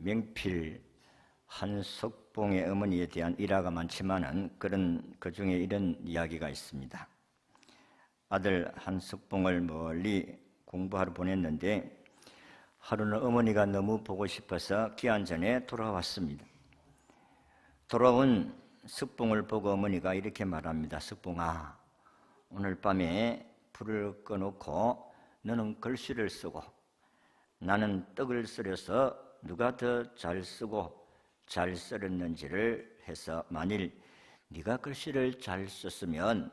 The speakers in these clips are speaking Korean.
명필 한석봉의 어머니에 대한 일화가 많지만은 그 중에 이런 이야기가 있습니다. 아들 한석봉을 멀리 공부하러 보냈는데 하루는 어머니가 너무 보고 싶어서 기한 전에 돌아왔습니다. 돌아온 석봉을 보고 어머니가 이렇게 말합니다. 석봉아, 오늘 밤에 불을 꺼놓고 너는 글씨를 쓰고 나는 떡을 썰어서 누가 더 잘 쓰고 잘 썰었는지를 해서 만일 네가 글씨를 잘 썼으면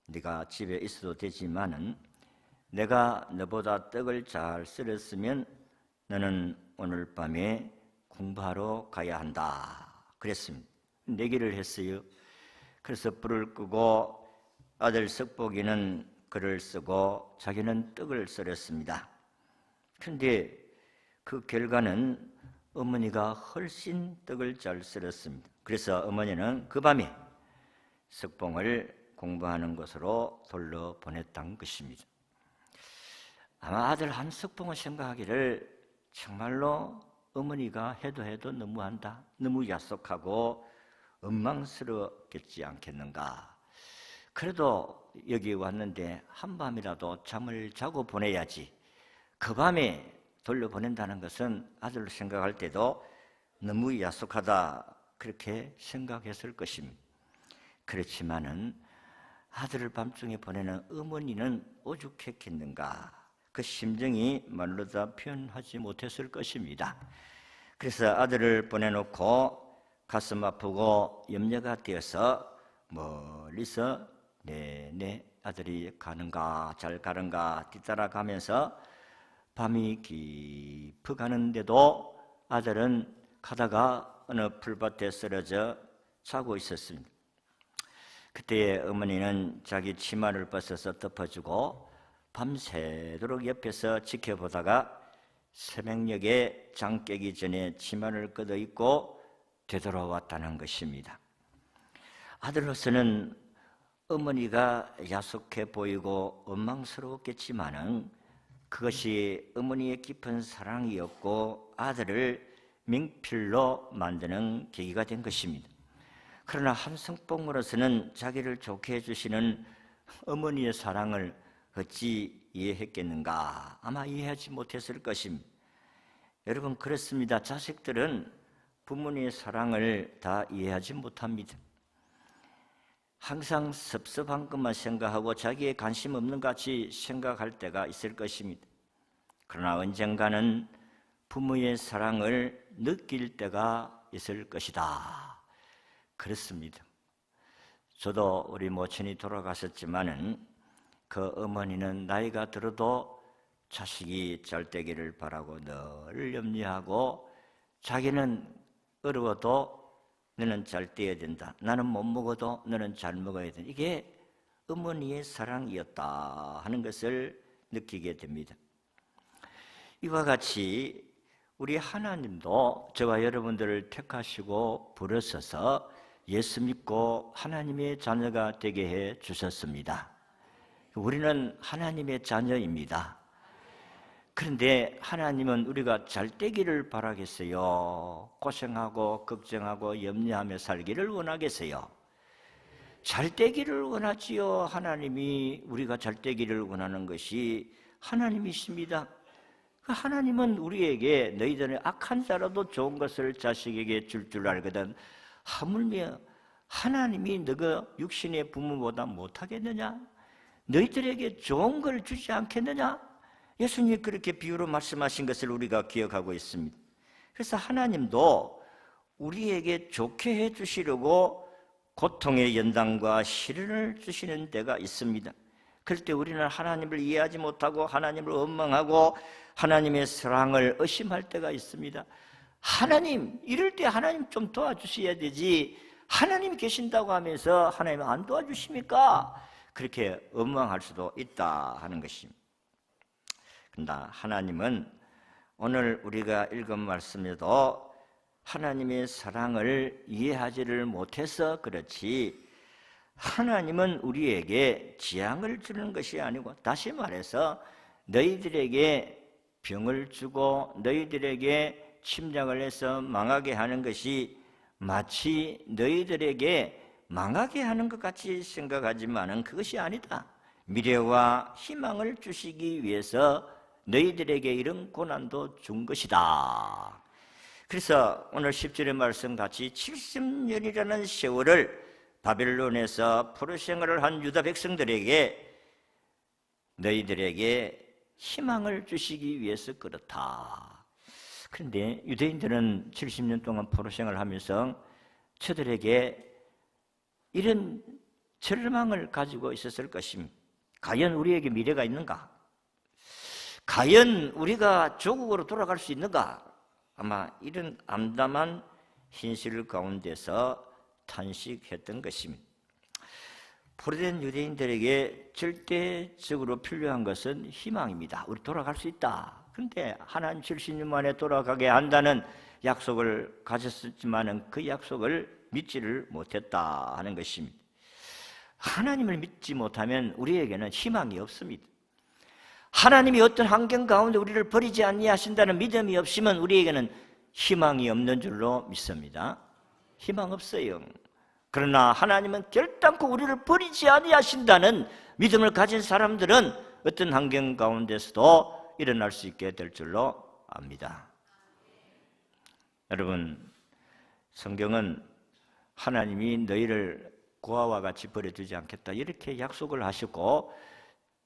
네가 집에 있어도 되지만은 내가 너보다 떡을 잘 썰었으면 너는 오늘 밤에 공부하러 가야 한다 그랬습니다. 내기를 했어요. 그래서 불을 끄고 아들 석복이는 글을 쓰고 자기는 떡을 썰었습니다. 그런데 그 결과는 어머니가 훨씬 떡을 잘 썰었습니다. 그래서 어머니는 그 밤에 석봉을 공부하는 곳으로 돌려보냈던 것입니다. 아마 아들 한석봉은 생각하기를 정말로 어머니가 해도 너무한다, 너무 야속하고 원망스럽겠지 않겠는가. 그래도 여기 왔는데 한밤이라도 잠을 자고 보내야지. 그 밤에 돌려보낸다는 것은 아들로 생각할 때도 너무 야속하다 그렇게 생각했을 것입니다. 그렇지만은 아들을 밤중에 보내는 어머니는 오죽했겠는가. 그 심정이 말로 다 표현하지 못했을 것입니다. 그래서 아들을 보내놓고 가슴 아프고 염려가 되어서 멀리서 내 아들이 가는가 잘 가는가 뒤따라가면서 밤이 깊어 가는데도 아들은 가다가 어느 풀밭에 쓰러져 자고 있었습니다. 그때 어머니는 자기 치마를 벗어서 덮어주고 밤새도록 옆에서 지켜보다가 새벽녘에 장 깨기 전에 치마를 걷어 입고 되돌아왔다는 것입니다. 아들로서는 어머니가 야속해 보이고 원망스러웠겠지만은 그것이 어머니의 깊은 사랑이었고 아들을 명필로 만드는 계기가 된 것입니다. 그러나 한석봉으로서는 자기를 좋게 해주시는 어머니의 사랑을 어찌 이해했겠는가? 아마 이해하지 못했을 것입니다. 여러분, 그렇습니다. 자식들은 부모님의 사랑을 다 이해하지 못합니다. 항상 섭섭한 것만 생각하고 자기의 관심 없는 것 같이 생각할 때가 있을 것입니다. 그러나 언젠가는 부모의 사랑을 느낄 때가 있을 것이다. 그렇습니다. 저도 우리 모친이 돌아가셨지만은 그 어머니는 나이가 들어도 자식이 잘 되기를 바라고 늘 염려하고 자기는 어려워도 너는 잘 떼야 된다. 나는 못 먹어도 너는 잘 먹어야 된다. 이게 어머니의 사랑이었다 하는 것을 느끼게 됩니다. 이와 같이 우리 하나님도 저와 여러분들을 택하시고 부르셔서 예수 믿고 하나님의 자녀가 되게 해 주셨습니다. 우리는 하나님의 자녀입니다. 그런데 하나님은 우리가 잘 되기를 바라겠어요? 고생하고 걱정하고 염려하며 살기를 원하겠어요? 잘 되기를 원하지요. 하나님이 우리가 잘 되기를 원하는 것이 하나님이십니다. 하나님은 우리에게 너희들은 악한 자라도 좋은 것을 자식에게 줄 알거든 하물며 하나님이 너가 육신의 부모보다 못하겠느냐? 너희들에게 좋은 걸 주지 않겠느냐? 예수님이 그렇게 비유로 말씀하신 것을 우리가 기억하고 있습니다. 그래서 하나님도 우리에게 좋게 해주시려고 고통의 연단과 시련을 주시는 때가 있습니다. 그럴 때 우리는 하나님을 이해하지 못하고 하나님을 원망하고 하나님의 사랑을 의심할 때가 있습니다. 하나님, 이럴 때 하나님 좀 도와주셔야 되지 하나님 계신다고 하면서 하나님 안 도와주십니까? 그렇게 원망할 수도 있다 하는 것입니다. 그러나 하나님은 오늘 우리가 읽은 말씀에도 하나님의 사랑을 이해하지를 못해서 그렇지 하나님은 우리에게 재앙을 주는 것이 아니고 다시 말해서 너희들에게 병을 주고 너희들에게 침략을 해서 망하게 하는 것이 마치 너희들에게 망하게 하는 것 같이 생각하지만은 그것이 아니다. 미래와 희망을 주시기 위해서 너희들에게 이런 고난도 준 것이다. 그래서 오늘 10절의 말씀 같이 70년이라는 세월을 바벨론에서 포로 생활을 한 유다 백성들에게 너희들에게 희망을 주시기 위해서 그렇다. 그런데 유대인들은 70년 동안 포로 생활을 하면서 저들에게 이런 절망을 가지고 있었을 것입니다. 과연 우리에게 미래가 있는가? 과연 우리가 조국으로 돌아갈 수 있는가? 아마 이런 암담한 현실 가운데서 탄식했던 것입니다. 포로된 유대인들에게 절대적으로 필요한 것은 희망입니다. 우리 돌아갈 수 있다. 그런데 하나님 70년 만에 돌아가게 한다는 약속을 가졌었지만 그 약속을 믿지를 못했다 하는 것입니다. 하나님을 믿지 못하면 우리에게는 희망이 없습니다. 하나님이 어떤 환경 가운데 우리를 버리지 아니하신다는 믿음이 없으면 우리에게는 희망이 없는 줄로 믿습니다. 희망 없어요. 그러나 하나님은 결단코 우리를 버리지 아니하신다는 믿음을 가진 사람들은 어떤 환경 가운데서도 일어날 수 있게 될 줄로 압니다. 여러분, 성경은 하나님이 너희를 고아와 같이 버려두지 않겠다 이렇게 약속을 하시고,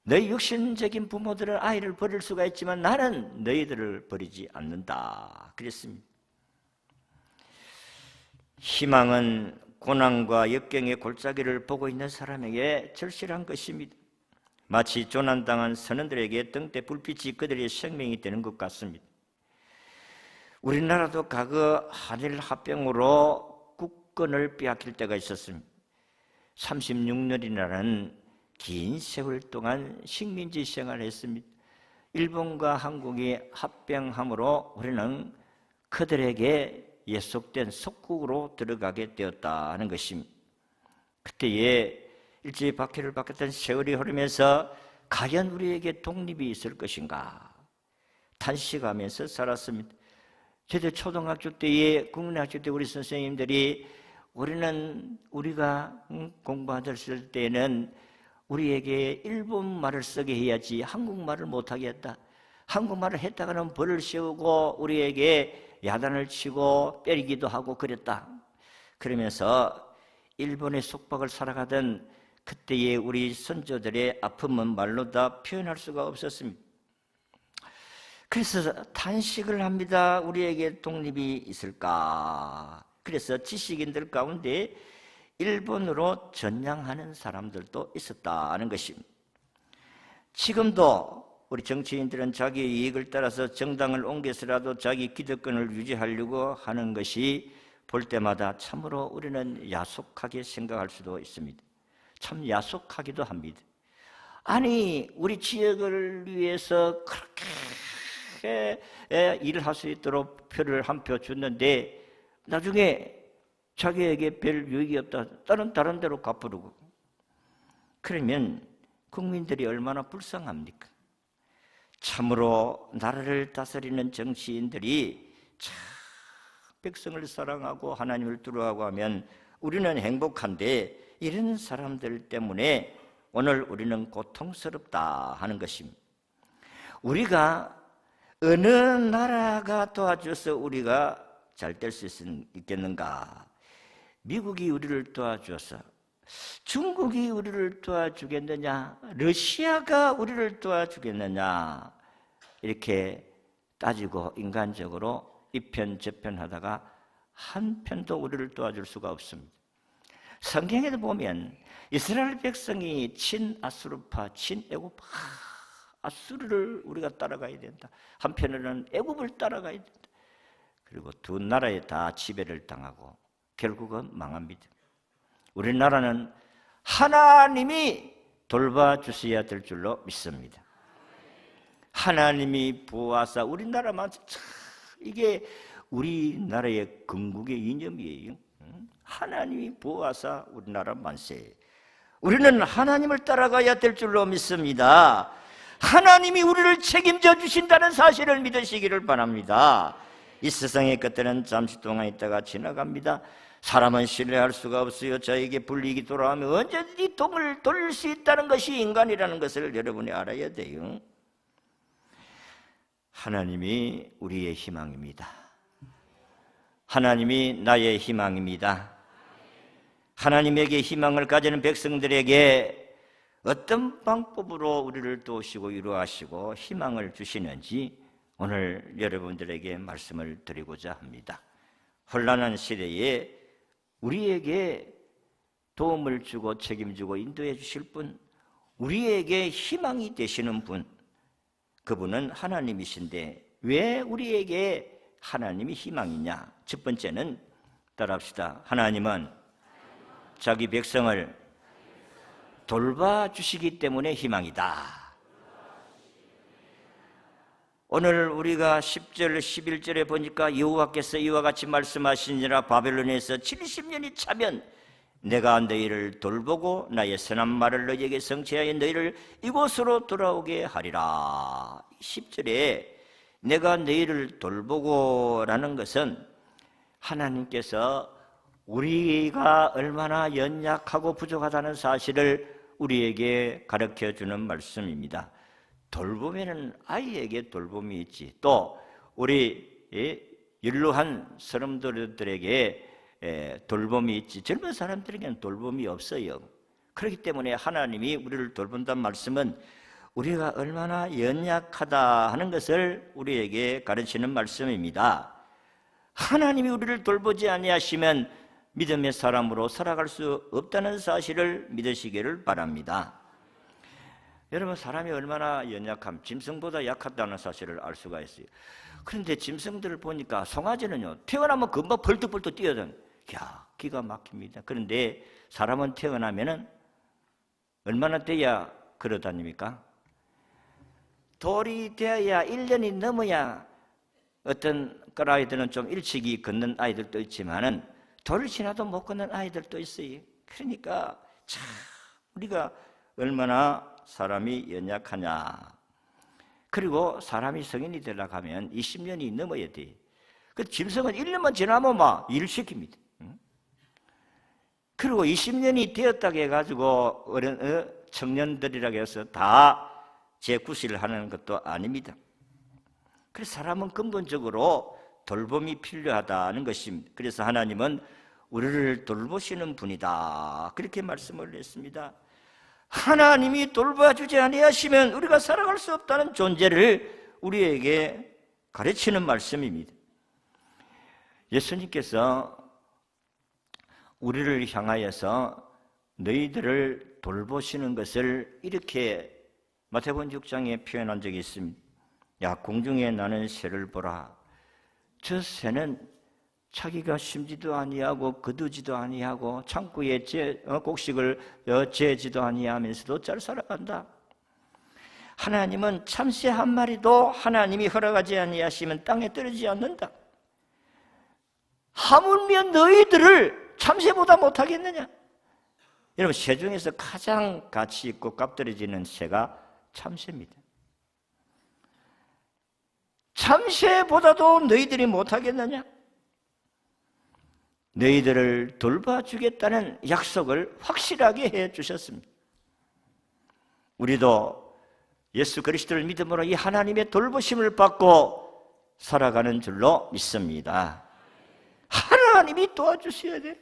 너희 육신적인 부모들은 아이를 버릴 수가 있지만 나는 너희들을 버리지 않는다 그랬습니다. 희망은 고난과 역경의 골짜기를 보고 있는 사람에게 절실한 것입니다. 마치 조난당한 선원들에게 등대 불빛이 그들의 생명이 되는 것 같습니다. 우리나라도 과거 한일 합병으로 국권을 빼앗길 때가 있었습니다. 36년이라는 긴 세월 동안 식민지 생활을 했습니다. 일본과 한국이 합병함으로 우리는 그들에게 예속된 속국으로 들어가게 되었다는 것입니다. 그때에 일제히 박해를 받았던 세월이 흐르면서 과연 우리에게 독립이 있을 것인가 탄식하면서 살았습니다. 저도 초등학교 때에 국민학교 때 우리 선생님들이 우리가 공부하셨을 때는 우리에게 일본말을 쓰게 해야지 한국말을 못하게 했다. 한국말을 했다가는 벌을 세우고 우리에게 야단을 치고 때리기도 하고 그랬다. 그러면서 일본의 속박을 살아가던 그때의 우리 선조들의 아픔은 말로 다 표현할 수가 없었습니다. 그래서 탄식을 합니다. 우리에게 독립이 있을까? 그래서 지식인들 가운데 일본으로 전향하는 사람들도 있었다는 것입니다. 지금도 우리 정치인들은 자기의 이익을 따라서 정당을 옮겨서라도 자기 기득권을 유지하려고 하는 것이 볼 때마다 참으로 우리는 야속하게 생각할 수도 있습니다. 참 야속하기도 합니다. 아니, 우리 지역을 위해서 그렇게 일을 할 수 있도록 표를 한 표 줬는데 나중에 자기에게 별 유익이 없다. 다른 데로 갚으려고. 그러면 국민들이 얼마나 불쌍합니까? 참으로 나라를 다스리는 정치인들이 참 백성을 사랑하고 하나님을 두려워하고 하면 우리는 행복한데 이런 사람들 때문에 오늘 우리는 고통스럽다 하는 것입니다. 우리가 어느 나라가 도와줘서 우리가 잘 될 수 있겠는가? 미국이 우리를 도와줘서, 중국이 우리를 도와주겠느냐, 러시아가 우리를 도와주겠느냐, 이렇게 따지고 인간적으로 이편 저편 하다가 한 편도 우리를 도와줄 수가 없습니다. 성경에도 보면 이스라엘 백성이 친아수르파, 친애굽, 아수르를 우리가 따라가야 된다. 한편으로는 애굽을 따라가야 된다. 그리고 두 나라에 다 지배를 당하고 결국은 망합니다. 우리나라는 하나님이 돌봐주셔야 될 줄로 믿습니다. 하나님이 보호하사 우리나라만, 이게 우리나라의 건국의 이념이에요. 하나님이 보호하사 우리나라 만세. 우리는 하나님을 따라가야 될 줄로 믿습니다. 하나님이 우리를 책임져 주신다는 사실을 믿으시기를 바랍니다. 이 세상의 것들은 잠시 동안 있다가 지나갑니다. 사람은 신뢰할 수가 없어요. 저에게 불이익이 돌아오면 언제든지 돈을 돌릴 수 있다는 것이 인간이라는 것을 여러분이 알아야 돼요. 하나님이 우리의 희망입니다. 하나님이 나의 희망입니다. 하나님에게 희망을 가지는 백성들에게 어떤 방법으로 우리를 도우시고 위로하시고 희망을 주시는지 오늘 여러분들에게 말씀을 드리고자 합니다. 혼란한 시대에 우리에게 도움을 주고 책임지고 인도해 주실 분, 우리에게 희망이 되시는 분, 그분은 하나님이신데 왜 우리에게 하나님이 희망이냐? 첫 번째는 따라합시다. 하나님은 자기 백성을 돌봐주시기 때문에 희망이다. 오늘 우리가 10절, 11절에 보니까 여호와께서 이와 같이 말씀하시니라. 바벨론에서 70년이 차면 내가 너희를 돌보고 나의 선한 말을 너희에게 성취하여 너희를 이곳으로 돌아오게 하리라. 10절에 내가 너희를 돌보고 라는 것은 하나님께서 우리가 얼마나 연약하고 부족하다는 사실을 우리에게 가르쳐주는 말씀입니다. 돌보면은 아이에게 돌봄이 있지, 또 우리 연로한 사람들에게 돌봄이 있지, 젊은 사람들에게는 돌봄이 없어요. 그렇기 때문에 하나님이 우리를 돌본다는 말씀은 우리가 얼마나 연약하다 하는 것을 우리에게 가르치는 말씀입니다. 하나님이 우리를 돌보지 아니하시면 믿음의 사람으로 살아갈 수 없다는 사실을 믿으시기를 바랍니다. 여러분, 사람이 얼마나 연약함, 짐승보다 약하다는 사실을 알 수가 있어요. 그런데 짐승들을 보니까 송아지는요, 태어나면 금방 벌떡벌떡 뛰어든, 기가 막힙니다. 그런데 사람은 태어나면은 얼마나 돼야 걸어다닙니까? 돌이 되어야 1년이 넘어야, 어떤 아이들은 좀 일찍이 걷는 아이들도 있지만은 돌을 지나도 못 걷는 아이들도 있어요. 그러니까 참 우리가 얼마나 사람이 연약하냐. 그리고 사람이 성인이 되려고 하면 20년이 넘어야 돼. 그 짐승은 1년만 지나면 막 일을 시킵니다. 그리고 20년이 되었다고 해가지고 청년들이라고 해서 다 재구실을 하는 것도 아닙니다. 그래서 사람은 근본적으로 돌봄이 필요하다는 것입니다. 그래서 하나님은 우리를 돌보시는 분이다, 그렇게 말씀을 했습니다. 하나님이 돌봐주지 아니하시면 우리가 살아갈 수 없다는 존재를 우리에게 가르치는 말씀입니다. 예수님께서 우리를 향하여서 너희들을 돌보시는 것을 이렇게 마태복음 6장에 표현한 적이 있습니다. 야, 공중에 나는 새를 보라. 저 새는 자기가 심지도 아니하고 거두지도 아니하고 창고에 곡식을 재지도 아니하면서도 잘 살아간다. 하나님은 참새 한 마리도 하나님이 허락하지 아니하시면 땅에 떨어지지 않는다. 하물며 너희들을 참새보다 못하겠느냐? 여러분, 새 중에서 가장 가치 있고 값 떨어지는 새가 참새입니다. 참새보다도 너희들이 못하겠느냐? 너희들을 돌봐주겠다는 약속을 확실하게 해주셨습니다. 우리도 예수 그리스도를 믿음으로 이 하나님의 돌보심을 받고 살아가는 줄로 믿습니다. 하나님이 도와주셔야 돼.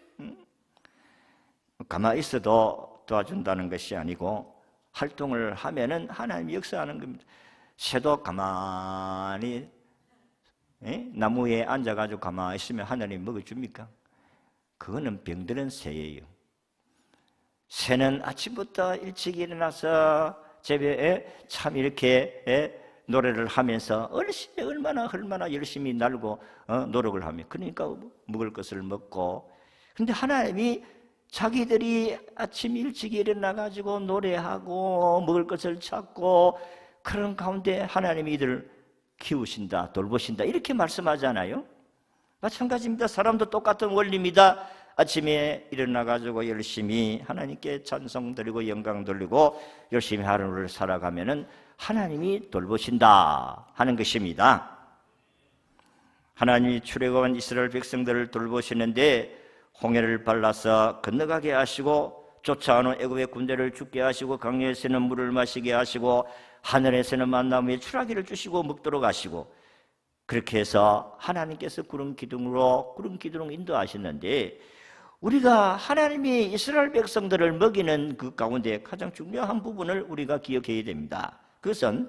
가만히 있어도 도와준다는 것이 아니고 활동을 하면은 하나님이 역사하는 겁니다. 새도 가만히 나무에 앉아가지고 가만히 있으면 하나님이 먹어줍니까? 그거는 병드는 새예요. 새는 아침부터 일찍 일어나서 제배에 참 이렇게 노래를 하면서 얼마나 열심히 날고 노력을 하며, 그러니까 먹을 것을 먹고. 그런데 하나님이 자기들이 아침 일찍 일어나가지고 노래하고 먹을 것을 찾고 그런 가운데 하나님이 이들을 키우신다, 돌보신다, 이렇게 말씀하잖아요. 마찬가지입니다. 사람도 똑같은 원리입니다. 아침에 일어나가지고 열심히 하나님께 찬송 드리고 영광 돌리고 열심히 하루를 살아가면은 하나님이 돌보신다 하는 것입니다. 하나님이 출애굽한 이스라엘 백성들을 돌보시는데 홍해를 발라서 건너가게 하시고 쫓아오는 애굽의 군대를 죽게 하시고 강야에서는 물을 마시게 하시고 하늘에서는 만나 메추라기를 주시고 먹도록 하시고 그렇게 해서 하나님께서 구름 기둥으로 인도하셨는데 우리가 하나님이 이스라엘 백성들을 먹이는 그 가운데 가장 중요한 부분을 우리가 기억해야 됩니다. 그것은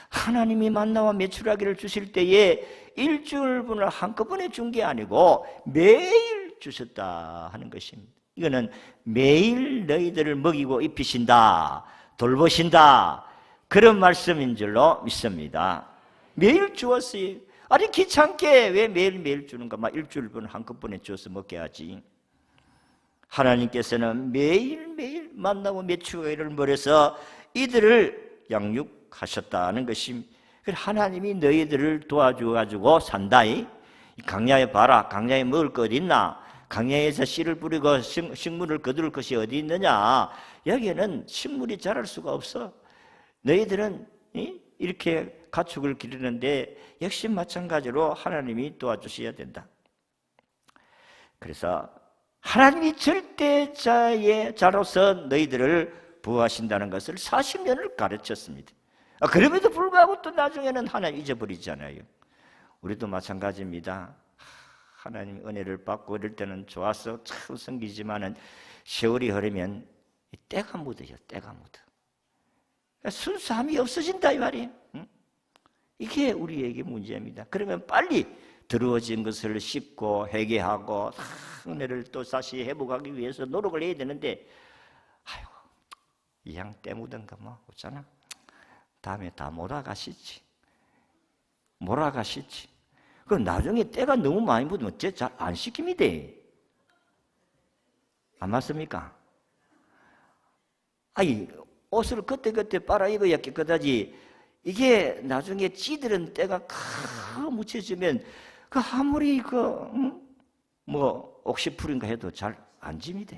하나님이 만나와 메추라기를 주실 때에 일주일분을 한꺼번에 준 게 아니고 매일 주셨다 하는 것입니다. 이거는 매일 너희들을 먹이고 입히신다, 돌보신다 그런 말씀인 줄로 믿습니다. 매일 주었어요. 아니 귀찮게 왜 매일매일 주는가? 막 일주일분 한꺼번에 주어서 먹게 하지. 하나님께서는 매일매일 만나고 메추라기를 먹여서 이들을 양육하셨다는 것입니다. 하나님이 너희들을 도와줘가지고 산다. 강야에 봐라. 강야에 먹을 것 어디 있나? 강야에서 씨를 뿌리고 식물을 거둘 것이 어디 있느냐? 여기에는 식물이 자랄 수가 없어. 너희들은 이렇게 가축을 기르는데 역시 마찬가지로 하나님이 도와주셔야 된다. 그래서 하나님이 절대자의 자로서 너희들을 보호하신다는 것을 40년을 가르쳤습니다. 그럼에도 불구하고 또 나중에는 하나님 잊어버리잖아요. 우리도 마찬가지입니다. 하나님 은혜를 받고 이럴 때는 좋아서 참 섬기지만은 세월이 흐르면 때가 묻어요. 때가 묻어. 순수함이 없어진다 이 말이에요. 이게 우리에게 문제입니다. 그러면 빨리 더러워진 것을 씻고 회개하고 은혜를 또 다시 회복하기 위해서 노력을 해야 되는데 아이고 이 양 때 묻은 거 뭐 없잖아. 다음에 다 몰아가시지. 그럼 나중에 때가 너무 많이 묻으면 잘 안 씻깁니다. 안 맞습니까? 아니 옷을 그때그때 빨아 입어야 깨끗하지. 이게 나중에 찌들은 때가 묻혀지면 그 아무리 뭐 옥시풀인가 해도 잘 안 집니다.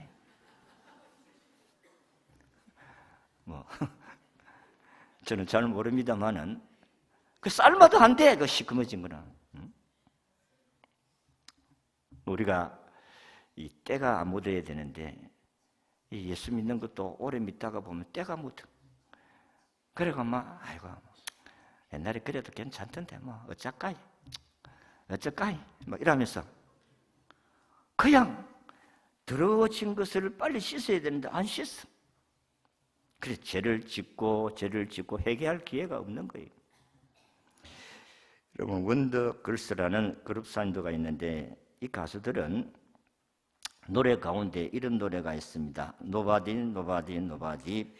뭐 저는 잘 모릅니다만은 그 쌀마도 안 돼. 그 시커머진 거는. 우리가 이 때가 안 묻어야 되는데 이 예수 믿는 것도 오래 믿다가 보면 때가 묻어. 그래가 막 아이고 옛날에 그래도 괜찮던데 뭐 어쩔까이 막 이러면서 그냥 더러워진 것을 빨리 씻어야 되는데 안 씻어. 그래서 죄를 짓고 회개할 기회가 없는 거예요. 여러분 원더걸스라는 그룹 사인도가 있는데 이 가수들은 노래 가운데 이런 노래가 있습니다. Nobody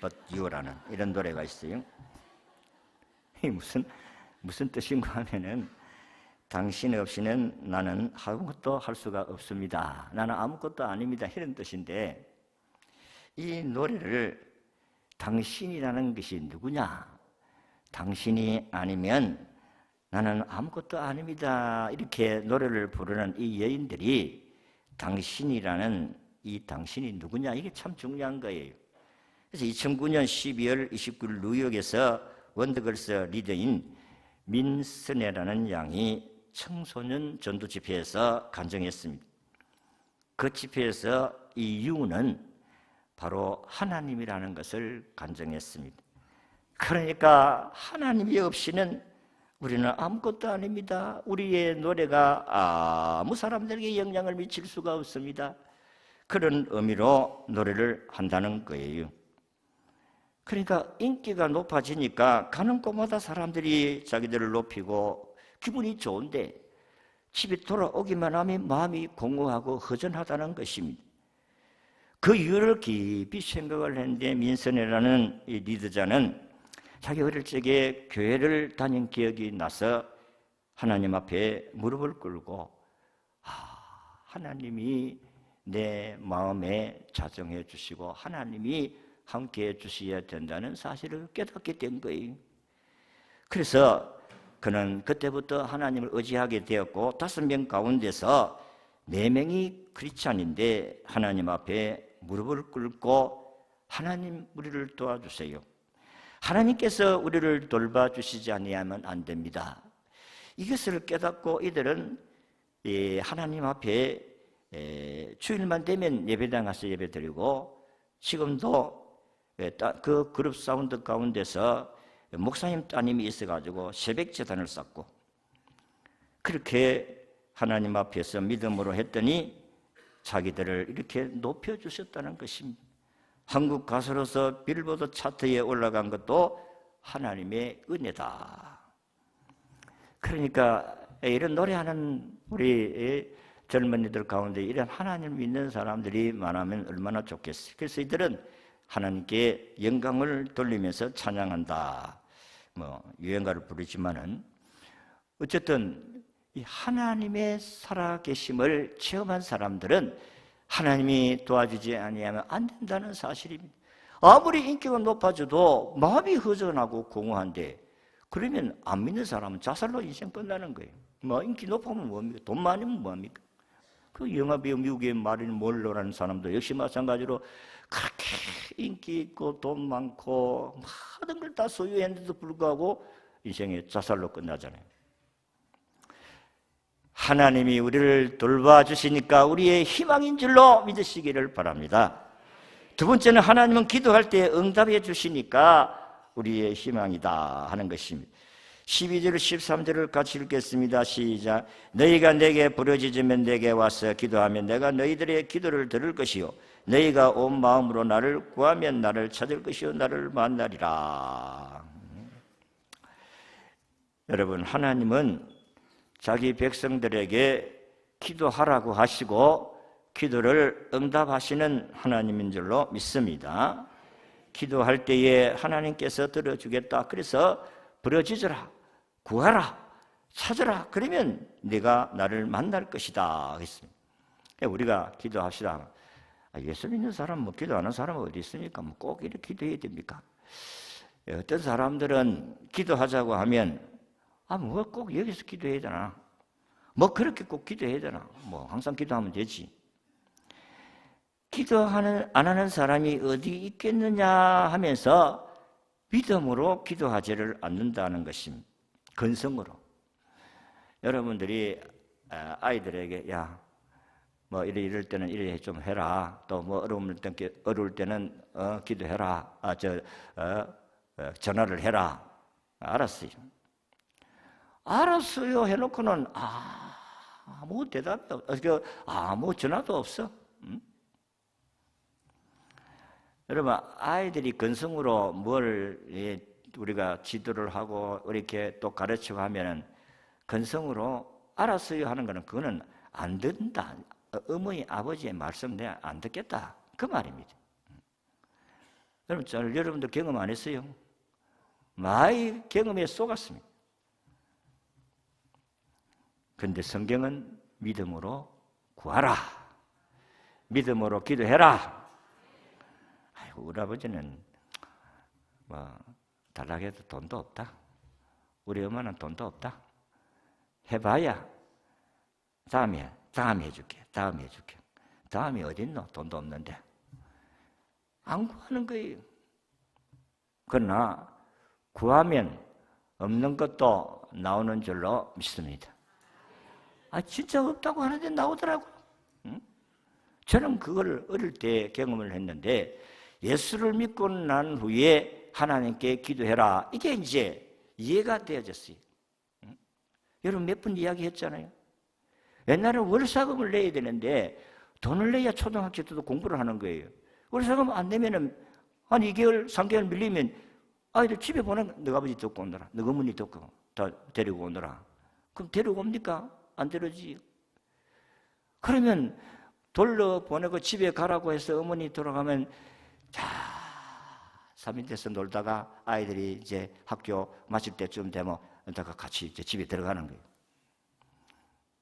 but you라는 이런 노래가 있어요. 이 무슨 뜻인가 하면은 당신 없이는 나는 아무것도 할 수가 없습니다. 나는 아무것도 아닙니다. 이런 뜻인데 이 노래를 당신이라는 것이 누구냐? 당신이 아니면 나는 아무것도 아닙니다. 이렇게 노래를 부르는 이 여인들이 당신이라는 이 당신이 누구냐? 이게 참 중요한 거예요. 그래서 2009년 12월 29일 뉴욕에서 원더걸스 리더인 민스네라는 양이 청소년 전도 집회에서 간증했습니다. 그 집회에서 이 유는 바로 하나님이라는 것을 간증했습니다. 그러니까 하나님이 없이는 우리는 아무것도 아닙니다. 우리의 노래가 아무 사람들에게 영향을 미칠 수가 없습니다. 그런 의미로 노래를 한다는 거예요. 그러니까 인기가 높아지니까 가는 곳마다 사람들이 자기들을 높이고 기분이 좋은데 집에 돌아오기만 하면 마음이 공허하고 허전하다는 것입니다. 그 이유를 깊이 생각을 했는데 민선이라는 이 리더자는 자기 어릴 적에 교회를 다닌 기억이 나서 하나님 앞에 무릎을 꿇고 하나님이 내 마음에 자정해 주시고 하나님이 함께해 주셔야 된다는 사실을 깨닫게 된 거예요. 그래서 그는 그때부터 하나님을 의지하게 되었고 5명 가운데서 4명이 크리스찬인데 하나님 앞에 무릎을 꿇고 하나님 우리를 도와주세요. 하나님께서 우리를 돌봐주시지 아니하면 안 됩니다. 이것을 깨닫고 이들은 하나님 앞에 주일만 되면 예배당 가서 예배드리고, 지금도 그 그룹 사운드 가운데서 목사님 따님이 있어가지고 새벽 제단을 쌓고, 그렇게 하나님 앞에서 믿음으로 했더니 자기들을 이렇게 높여주셨다는 것입니다. 한국 가수로서 빌보드 차트에 올라간 것도 하나님의 은혜다. 그러니까 이런 노래하는 우리 젊은이들 가운데 이런 하나님을 믿는 사람들이 많으면 얼마나 좋겠어요. 그래서 이들은 하나님께 영광을 돌리면서 찬양한다. 유행가를 부르지만은 어쨌든 이 하나님의 살아계심을 체험한 사람들은 하나님이 도와주지 아니하면 안 된다는 사실입니다. 아무리 인기가 높아져도 마음이 허전하고 공허한데, 그러면 안 믿는 사람은 자살로 인생 끝나는 거예요. 인기 높으면 뭡니까? 돈 많으면 뭐합니까? 그 영화배우 미국의 마릴린 몰로라는 사람도 역시 마찬가지로 그렇게 인기 있고 돈 많고 모든 걸 다 소유했는데도 불구하고 인생이 자살로 끝나잖아요. 하나님이 우리를 돌봐주시니까 우리의 희망인 줄로 믿으시기를 바랍니다. 두 번째는 하나님은 기도할 때 응답해 주시니까 우리의 희망이다 하는 것입니다. 12절 13절을 같이 읽겠습니다. 시작. 너희가 내게 부르짖으면 내게 와서 기도하면 내가 너희들의 기도를 들을 것이요 너희가 온 마음으로 나를 구하면 나를 찾을 것이요 나를 만나리라. 여러분, 하나님은 자기 백성들에게 기도하라고 하시고 기도를 응답하시는 하나님인 줄로 믿습니다. 기도할 때에 하나님께서 들어주겠다. 그래서 부르짖으라, 구하라, 찾으라. 그러면 네가 나를 만날 것이다 했습니다. 우리가 기도합시다. 예수 믿는 사람, 기도하는 사람은 어디 있습니까? 꼭 이렇게 기도해야 됩니까? 어떤 사람들은 기도하자고 하면 꼭 여기서 기도해야 되나? 그렇게 꼭 기도해야 되나? 항상 기도하면 되지. 안 하는 사람이 어디 있겠느냐 하면서 믿음으로 기도하지를 않는다는 것입니다. 근성으로. 여러분들이 아이들에게 이럴 때는 이래 좀 해라. 또 어려울 때는 기도해라. 전화를 해라. 알았어요. 알았어요 해놓고는 아무 대답이 없어. 아무 전화도 없어. 여러분, 아이들이 근성으로 우리가 지도를 하고 이렇게 또 가르치고 하면은 근성으로 알았어요 하는 거는 그거는 안 듣는다. 어머니, 아버지의 말씀 내가 안 듣겠다. 그 말입니다. 여러분들 경험 안 했어요? 많이 경험에 속았습니다. 그런데 성경은 믿음으로 구하라. 믿음으로 기도해라. 우리 아버지는 달라고 해도 돈도 없다. 우리 엄마는 돈도 없다. 해봐야 다음에 해줄게. 다음이 어딨노? 돈도 없는데. 안 구하는 거예요. 그러나 구하면 없는 것도 나오는 줄로 믿습니다. 진짜 없다고 하는데 나오더라고요. 저는 그걸 어릴 때 경험을 했는데, 예수를 믿고 난 후에 하나님께 기도해라. 이게 이제 이해가 되어졌어요. 여러분, 몇 번 이야기했잖아요. 옛날에 월사금을 내야 되는데 돈을 내야 초등학교 때도 공부를 하는 거예요. 월사금 안 내면은 2개월, 3개월 밀리면 아이들 집에 보내. 너가 아버지 듣고 오너라. 너 어머니 듣고 다 데리고 오너라. 그럼 데리고 옵니까? 안 데려지. 그러면 돌려보내고 집에 가라고 해서 어머니 돌아가면 3일 돼서 놀다가 아이들이 이제 학교 마칠 때쯤 되면 같이 이제 집에 들어가는 거예요.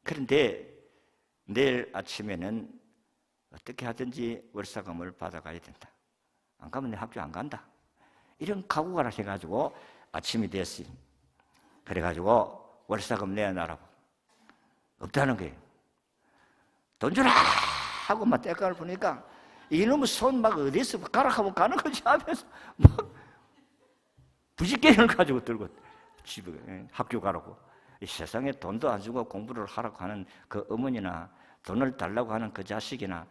그런데 내일 아침에는 어떻게 하든지 월사금을 받아가야 된다. 안 가면 내 학교 안 간다. 이런 각오가 해가지고 아침이 됐어요. 그래가지고 월사금 내놔라고. 없다는 거예요. 돈 주라! 하고 막 때깔을 보니까 이놈의 손 어디서 가락하면 가는 거지 하면서 부지깽이를 가지고 들고 집에 학교 가라고. 이 세상에 돈도 안 주고 공부를 하라고 하는 그 어머니나 돈을 달라고 하는 그 자식이나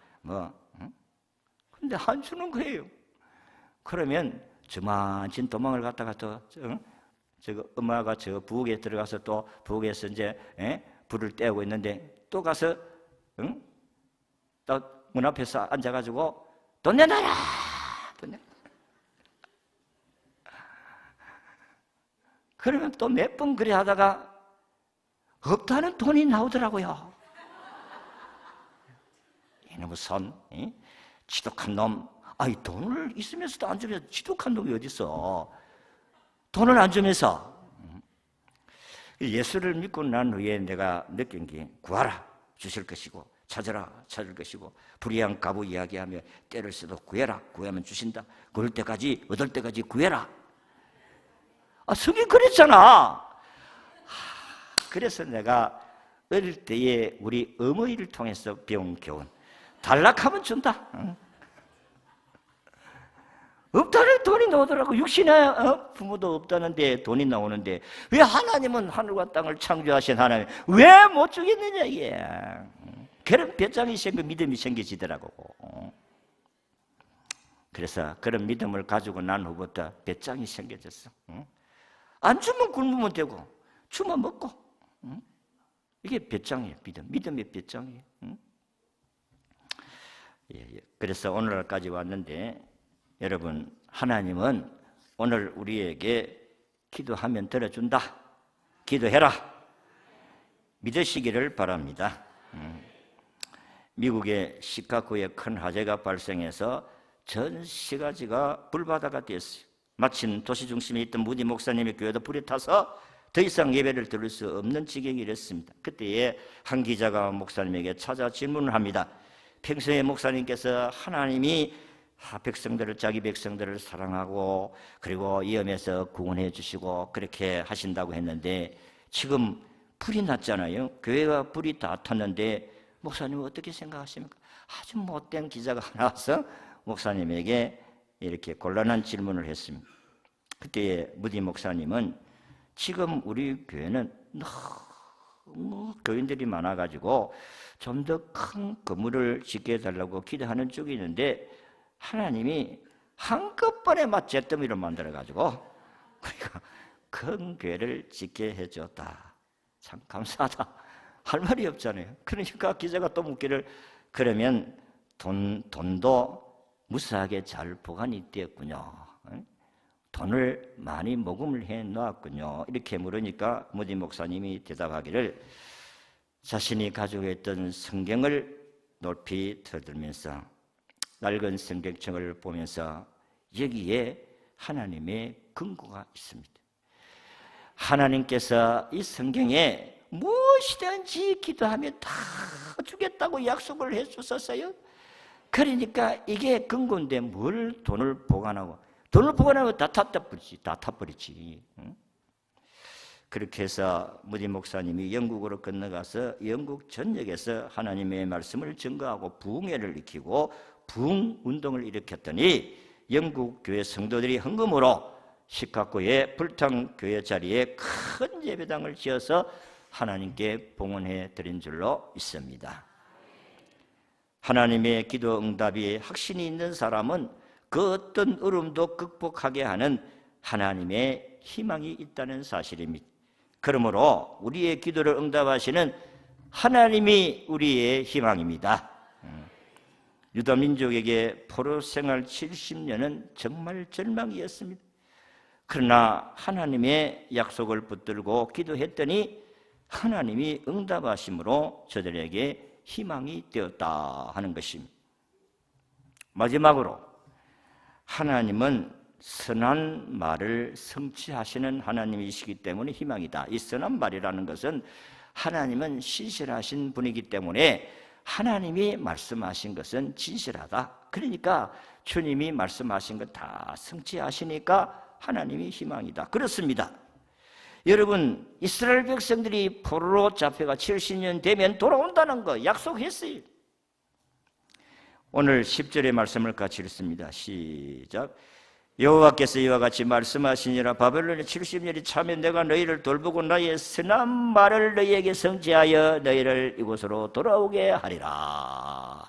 근데 안 주는 거예요. 그러면 저만친 도망을 갔다가 엄마가 저 부엌에 들어가서 또 부엌에서 이제 불을 떼고 있는데 또 가서 또 문 앞에서 앉아가지고 돈 내놔라! 돈 내놔라! 그러면 또 몇 번 그래 하다가 없다는 돈이 나오더라고요. 이놈의 손, 지독한 놈. 아이, 돈을 있으면서도 안 주면 지독한 놈이 어디 있어? 돈을 안 주면서. 예수를 믿고 난 후에 내가 느낀 게 구하라, 주실 것이고 찾으라, 찾을 것이고 불의한 가부 이야기하며 때를 써도 구해라, 구하면 주신다. 그럴 때까지, 얻을 때까지 구해라. 성경 그랬잖아. 그래서 내가 어릴 때에 우리 어머니를 통해서 배운 교훈, 달락하면 준다. 없다는 돈이 나오더라고. 육신의 부모도 없다는데 돈이 나오는데 왜 하나님은 하늘과 땅을 창조하신 하나님 왜 못 주겠느냐 이게. 그런 배짱이 생겨 믿음이 생겨지더라고. 그래서 그런 믿음을 가지고 난 후부터 배짱이 생겨졌어. 안 주면 굶으면 되고 주면 먹고. 이게 배짱이에요. 믿음의 배짱이에요. 그래서 오늘까지 왔는데 여러분, 하나님은 오늘 우리에게 기도하면 들어준다. 기도해라. 믿으시기를 바랍니다. 미국의 시카고에 큰 화재가 발생해서 전 시가지가 불바다가 됐어요. 마침 도시 중심에 있던 무디 목사님의 교회도 불이 타서 더 이상 예배를 들을 수 없는 지경이 이랬습니다. 그때에 한 기자가 목사님에게 찾아 질문을 합니다. 평소에 목사님께서 하나님이 백성들을, 자기 백성들을 사랑하고 그리고 위험에서 구원해 주시고 그렇게 하신다고 했는데 지금 불이 났잖아요. 교회가 불이 다 탔는데 목사님은 어떻게 생각하십니까? 아주 못된 기자가 나와서 목사님에게 이렇게 곤란한 질문을 했습니다. 그때 무디 목사님은 지금 우리 교회는 너무 교인들이 많아가지고 좀 더 큰 건물을 짓게 해달라고 기도하는 쪽이 있는데 하나님이 한꺼번에 잿더미를 만들어가지고 우리가 큰 교회를 짓게 해줬다. 참 감사하다. 할 말이 없잖아요. 그러니까 기자가 또 묻기를 그러면 돈도 무사하게 잘 보관이 되었군요. 돈을 많이 모금을 해 놓았군요. 이렇게 물으니까 무디 목사님이 대답하기를 자신이 가지고 있던 성경을 높이 들들면서 낡은 성경책을 보면서 여기에 하나님의 근거가 있습니다. 하나님께서 이 성경에 무엇이든지 기도하면 다 주겠다고 약속을 해주셨어요. 그러니까 이게 근거인데 뭘 돈을 보관하고, 돈을 보관하면 다 타버리지. 그렇게 해서 무디 목사님이 영국으로 건너가서 영국 전역에서 하나님의 말씀을 증거하고 부흥회를 일으키고 부흥운동을 일으켰더니 영국 교회 성도들이 헌금으로 시카고의 불탕 교회 자리에 큰 예배당을 지어서 하나님께 봉헌해 드린 줄로 있습니다. 하나님의 기도 응답이 확신이 있는 사람은 그 어떤 어려움도 극복하게 하는 하나님의 희망이 있다는 사실입니다. 그러므로 우리의 기도를 응답하시는 하나님이 우리의 희망입니다. 유다 민족에게 포로 생활 70년은 정말 절망이었습니다. 그러나 하나님의 약속을 붙들고 기도했더니 하나님이 응답하심으로 저들에게 희망이 되었다 하는 것입니다. 마지막으로 하나님은 선한 말을 성취하시는 하나님이시기 때문에 희망이다. 이 선한 말이라는 것은 하나님은 신실하신 분이기 때문에 하나님이 말씀하신 것은 진실하다. 그러니까 주님이 말씀하신 것 다 성취하시니까 하나님이 희망이다. 그렇습니다. 여러분, 이스라엘 백성들이 포로로 잡혀가 70년 되면 돌아온다는 거 약속했어요. 오늘 10절의 말씀을 같이 읽습니다. 시작. 여호와께서 이와 같이 말씀하시니라. 바벨론의 70년이 차면 내가 너희를 돌보고 나의 선한 말을 너희에게 성취하여 너희를 이곳으로 돌아오게 하리라.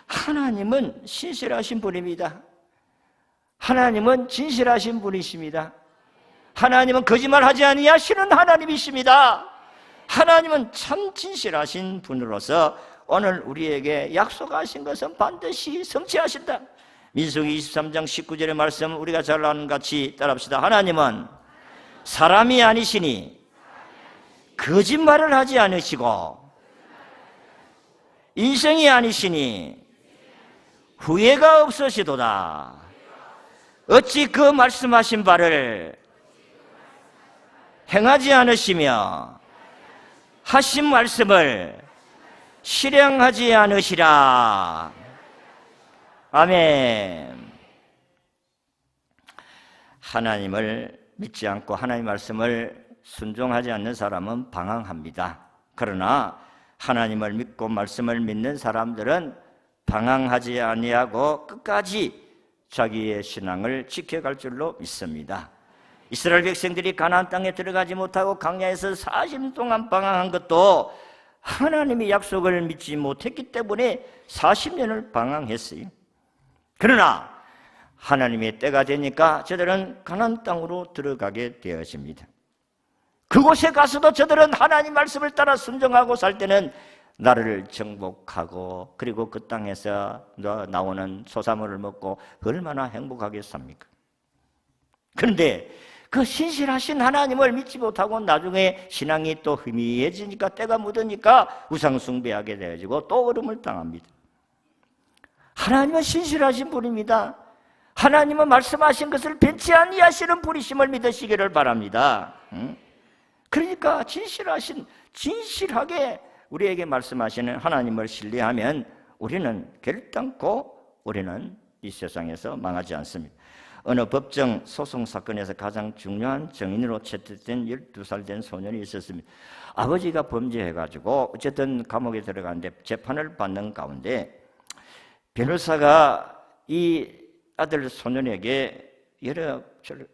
하나님은 신실하신 분입니다. 하나님은 진실하신 분이십니다. 하나님은 거짓말하지 아니하시는 하나님이십니다. 하나님은 참 진실하신 분으로서 오늘 우리에게 약속하신 것은 반드시 성취하신다. 민수기 23장 19절의 말씀 우리가 잘 아는 같이 따라합시다. 하나님은 사람이 아니시니 거짓말을 하지 않으시고 인생이 아니시니 후회가 없으시도다. 어찌 그 말씀하신 바를 행하지 않으시며 하신 말씀을 실행하지 않으시라. 아멘. 하나님을 믿지 않고 하나님의 말씀을 순종하지 않는 사람은 방황합니다. 그러나 하나님을 믿고 말씀을 믿는 사람들은 방황하지 아니하고 끝까지 자기의 신앙을 지켜갈 줄로 믿습니다. 이스라엘 백성들이 가나안 땅에 들어가지 못하고 광야에서 40년 동안 방황한 것도 하나님의 약속을 믿지 못했기 때문에 40년을 방황했어요. 그러나 하나님의 때가 되니까 저들은 가나안 땅으로 들어가게 되어집니다. 그곳에 가서도 저들은 하나님 말씀을 따라 순종하고 살 때는 나를 정복하고 그리고 그 땅에서 나오는 소사물을 먹고 얼마나 행복하게 삽니까? 그런데 그 신실하신 하나님을 믿지 못하고 나중에 신앙이 또 희미해지니까 때가 묻으니까 우상 숭배하게 되어지고 또 어려움을 당합니다. 하나님은 신실하신 분입니다. 하나님은 말씀하신 것을 변치 아니하시는 분이심을 믿으시기를 바랍니다. 그러니까 진실하게 우리에게 말씀하시는 하나님을 신뢰하면 우리는 결단코 우리는 이 세상에서 망하지 않습니다. 어느 법정 소송 사건에서 가장 중요한 증인으로 채택된 12살 된 소년이 있었습니다. 아버지가 범죄해가지고 어쨌든 감옥에 들어가는데 재판을 받는 가운데 변호사가 이 아들 소년에게 여러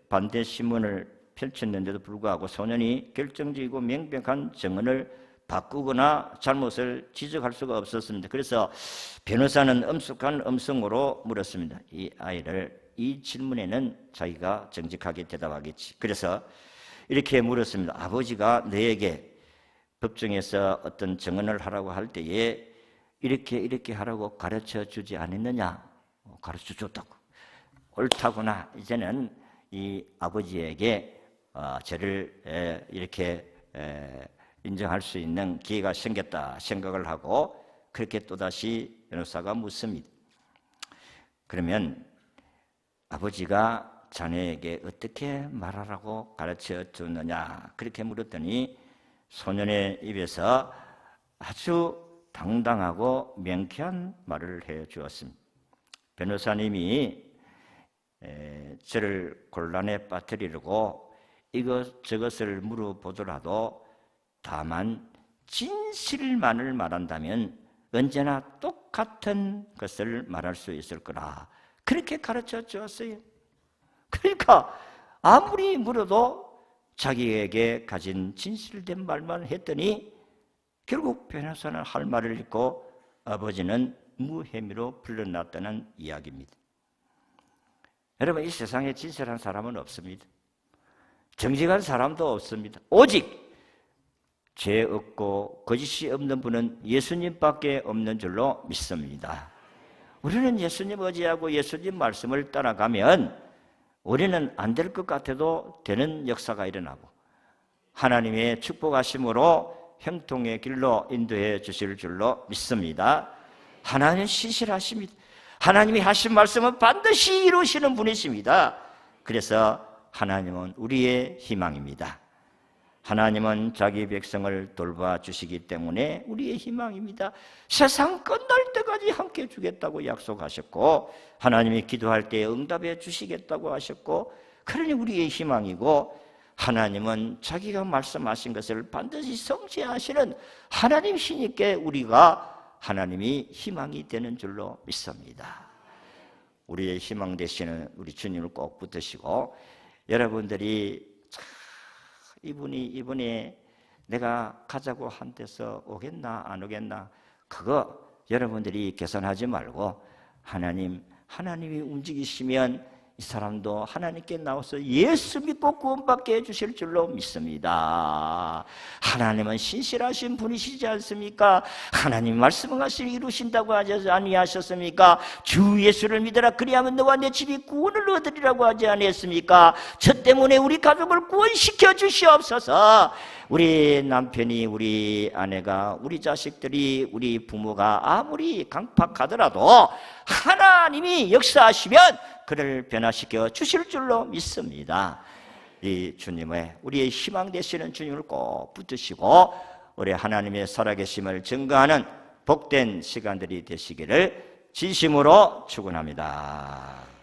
반대 신문을 펼쳤는데도 불구하고 소년이 결정적이고 명백한 증언을 바꾸거나 잘못을 지적할 수가 없었습니다. 그래서 변호사는 엄숙한 음성으로 물었습니다. 이 아이를 이 질문에는 자기가 정직하게 대답하겠지. 그래서 이렇게 물었습니다. 아버지가 너에게 법정에서 어떤 증언을 하라고 할 때에 이렇게 하라고 가르쳐 주지 않았느냐? 가르쳐 줬다고. 옳다구나. 이제는 이 아버지에게 저를 이렇게 인정할 수 있는 기회가 생겼다 생각을 하고 그렇게 또다시 변호사가 묻습니다. 그러면 아버지가 자네에게 어떻게 말하라고 가르쳐 줬느냐? 그렇게 물었더니 소년의 입에서 아주 당당하고 명쾌한 말을 해 주었습니다. 변호사님이 저를 곤란에 빠뜨리려고 저것을 물어보더라도 다만 진실만을 말한다면 언제나 똑같은 것을 말할 수 있을 거라. 그렇게 가르쳐 주었어요. 그러니까 아무리 물어도 자기에게 가진 진실된 말만 했더니 결국 변호사는 할 말을 잃고 아버지는 무혐의로 풀려났다는 이야기입니다. 여러분, 이 세상에 진실한 사람은 없습니다. 정직한 사람도 없습니다. 오직 죄 없고 거짓이 없는 분은 예수님밖에 없는 줄로 믿습니다. 우리는 예수님 의지하고 예수님 말씀을 따라가면 우리는 안 될 것 같아도 되는 역사가 일어나고 하나님의 축복하심으로 형통의 길로 인도해 주실 줄로 믿습니다. 하나님은 신실하십니다. 하나님이 하신 말씀은 반드시 이루시는 분이십니다. 그래서 하나님은 우리의 희망입니다. 하나님은 자기 백성을 돌봐 주시기 때문에 우리의 희망입니다. 세상 끝날 때까지 함께 해 주겠다고 약속하셨고 하나님이 기도할 때 응답해 주시겠다고 하셨고 그러니 우리의 희망이고 하나님은 자기가 말씀하신 것을 반드시 성취하시는 하나님이시니까 우리가 하나님이 희망이 되는 줄로 믿습니다. 우리의 희망 되시는 우리 주님을 꼭 붙드시고, 여러분들이 이분이 내가 가자고 한 데서 오겠나 안 오겠나, 그거 여러분들이 계산하지 말고 하나님이 움직이시면 이 사람도 하나님께 나와서 예수 믿고 구원받게 해주실 줄로 믿습니다. 하나님은 신실하신 분이시지 않습니까? 하나님 말씀은 것을 이루신다고 하지 아니하셨습니까? 주 예수를 믿으라 그리하면 너와 내 집이 구원을 얻으리라고 하지 아니했습니까? 저 때문에 우리 가족을 구원시켜 주시옵소서. 우리 남편이, 우리 아내가, 우리 자식들이, 우리 부모가 아무리 강팍하더라도 하나님이 역사하시면 그를 변화시켜 주실 줄로 믿습니다. 이 주님의, 우리의 희망 되시는 주님을 꼭 붙드시고 우리 하나님의 살아계심을 증거하는 복된 시간들이 되시기를 진심으로 축원합니다.